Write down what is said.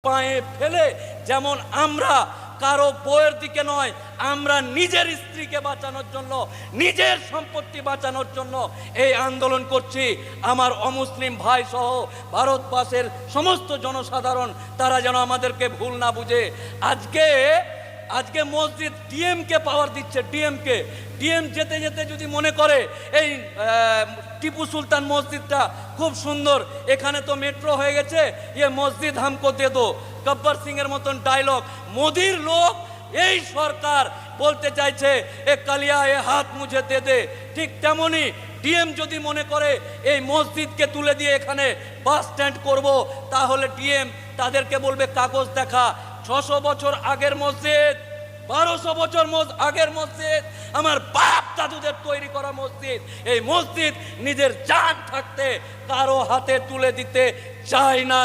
পায়ে ফেলে যেমন আমরা কারো বউয়ের দিকে নয়, আমরা নিজের স্ত্রীকে বাঁচানোর জন্য, নিজের সম্পত্তি বাঁচানোর জন্য এই আন্দোলন করছি। আমার অমুসলিম ভাই সহ ভারতবর্ষের সমস্ত জনসাধারণ তারা যেন আমাদেরকে ভুল না বুঝে। আজকে মসজিদ ডিএমকে পাওয়ার দিচ্ছে, ডিএম যেতে যেতে যদি মনে করে এই টিপু সুলতান মসজিদটা খুব সুন্দর, এখানে তো মেট্রো হয়ে গেছে, ये মসজিদ हमको दे दो, গব্বর সিং এর মতন ডায়লগ মোদির লোক এই সরকার বলতে চাইছে এ কালিয়া এ হাত মুঝে দে দে। ঠিক তেমনি ডিএম যদি মনে করে এই মসজিদকে তুলে দিয়ে এখানে বাস স্ট্যান্ড করব, তাহলে ডিএম তাদেরকে বলবে কাগজ দেখা। 600 বছর আগের মসজিদ, 1200 বছর আগের মসজিদ, আমার বাপ দাদুদের তৈরি করা মসজিদ, এই মসজিদ নিজের জান থাকতে কারো হাতে তুলে দিতে চায় না।